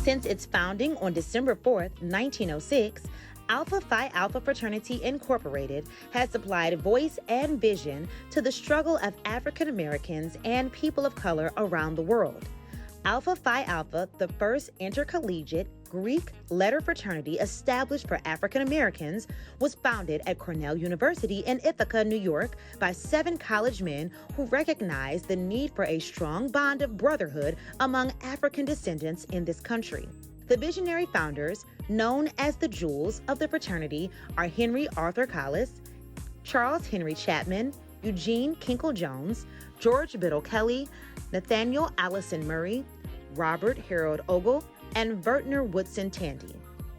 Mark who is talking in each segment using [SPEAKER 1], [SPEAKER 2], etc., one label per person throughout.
[SPEAKER 1] Since its founding on December 4th, 1906, Alpha Phi Alpha Fraternity Incorporated has supplied voice and vision to the struggle of African Americans and people of color around the world. Alpha Phi Alpha, the first intercollegiate Greek letter fraternity established for African Americans, was founded at Cornell University in Ithaca, New York, by 7 college men who recognized the need for a strong bond of brotherhood among African descendants in this country. The visionary founders, known as the jewels of the fraternity, are Henry Arthur Collis, Charles Henry Chapman, Eugene Kinkle Jones, George Biddle Kelly, Nathaniel Allison Murray, Robert Harold Ogle, and Vertner Woodson Tandy.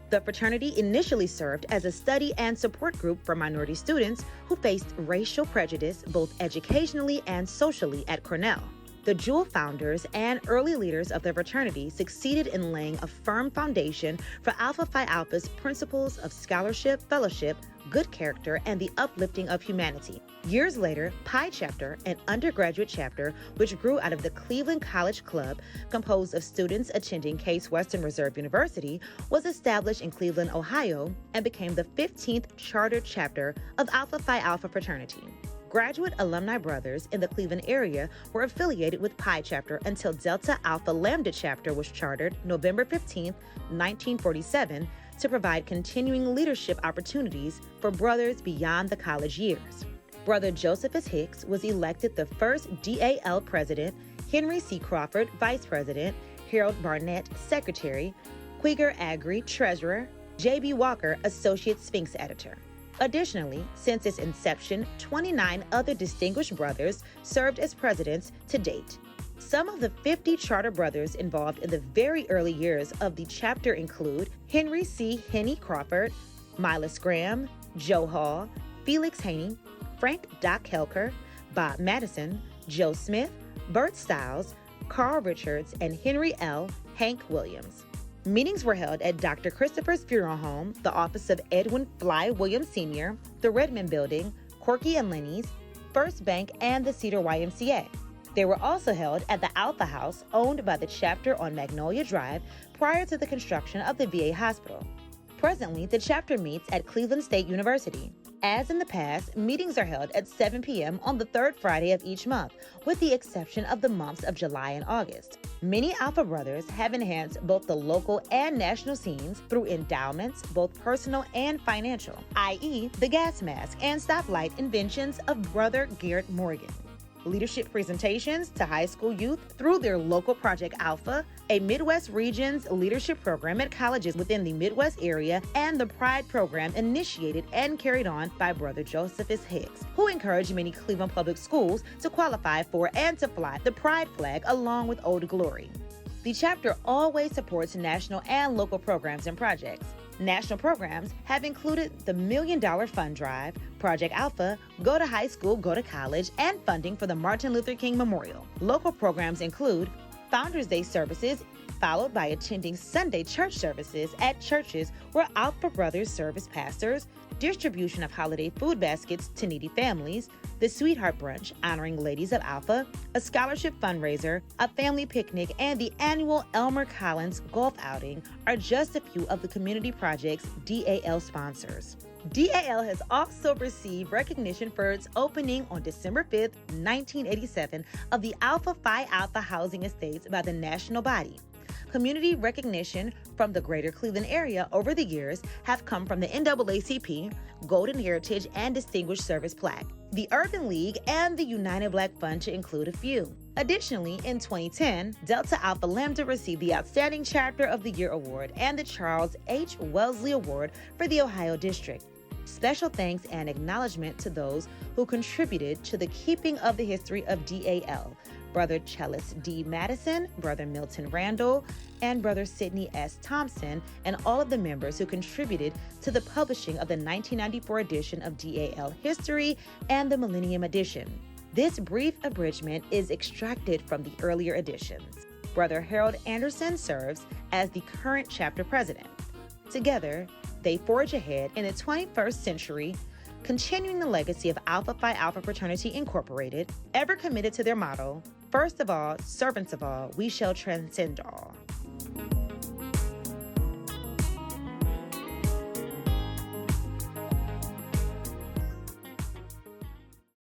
[SPEAKER 1] The fraternity initially served as a study and support group for minority students who faced racial prejudice both educationally and socially at Cornell. The Jewel founders and early leaders of the fraternity succeeded in laying a firm foundation for Alpha Phi Alpha's principles of scholarship, fellowship, good character, and the uplifting of humanity. Years later, Pi Chapter, an undergraduate chapter which grew out of the Cleveland College Club, composed of students attending Case Western Reserve University, was established in Cleveland, Ohio, and became the 15th chartered chapter of Alpha Phi Alpha Fraternity. Graduate alumni brothers in the Cleveland area were affiliated with Pi Chapter until Delta Alpha Lambda Chapter was chartered November 15, 1947, to provide continuing leadership opportunities for brothers beyond the college years. Brother Josephus Hicks was elected the first DAL president, Henry C. Crawford vice president, Harold Barnett secretary, Quigger Agri treasurer, J.B. Walker associate Sphinx editor. Additionally, since its inception, 29 other distinguished brothers served as presidents to date. Some of the 50 charter brothers involved in the very early years of the chapter include Henry C. Henny Crawford, Milas Graham, Joe Hall, Felix Haney, Frank Doc Helker, Bob Madison, Joe Smith, Bert Stiles, Carl Richards, and Henry L. Hank Williams. Meetings were held at Dr. Christopher's funeral home, the office of Edwin Fly Williams Sr., the Redmond Building, Corky and Lenny's, First Bank, and the Cedar YMCA. They were also held at the Alpha House, owned by the chapter on Magnolia Drive, prior to the construction of the VA hospital. Presently, the chapter meets at Cleveland State University. As in the past, meetings are held at 7 p.m. on the third Friday of each month, with the exception of the months of July and August. Many Alpha brothers have enhanced both the local and national scenes through endowments, both personal and financial, i.e. the gas mask and stoplight inventions of Brother Garrett Morgan. Leadership presentations to high school youth through their local Project Alpha, a Midwest Regions leadership program at colleges within the Midwest area, and the Pride program initiated and carried on by Brother Josephus Hicks, who encouraged many Cleveland public schools to qualify for and to fly the Pride flag along with Old Glory. The chapter always supports national and local programs and projects. National programs have included the $1 Million Fund Drive, Project Alpha, Go to High School, Go to College, and funding for the Martin Luther King Memorial. Local programs include Founders Day services, followed by attending Sunday church services at churches where Alpha Brothers serve as pastors, distribution of holiday food baskets to needy families, the Sweetheart Brunch honoring ladies of Alpha, a scholarship fundraiser, a family picnic, and the annual Elmer Collins golf outing are just a few of the community projects DAL sponsors. DAL has also received recognition for its opening on December 5th, 1987 of the Alpha Phi Alpha housing estates by the national body. Community recognition from the greater Cleveland area over the years have come from the NAACP, Golden Heritage, and Distinguished Service Plaque, the Urban League, and the United Black Fund, to include a few. Additionally, in 2010, Delta Alpha Lambda received the Outstanding Chapter of the Year Award and the Charles H. Wellesley Award for the Ohio District. Special thanks and acknowledgement to those who contributed to the keeping of the history of DAL, Brother Chellis D. Madison, Brother Milton Randall, and Brother Sidney S. Thompson, and all of the members who contributed to the publishing of the 1994 edition of DAL History and the Millennium Edition. This brief abridgment is extracted from the earlier editions. Brother Harold Anderson serves as the current chapter president. Together, they forge ahead in the 21st century, continuing the legacy of Alpha Phi Alpha Fraternity Incorporated, ever committed to their motto, first of all, servants of all, we shall transcend all.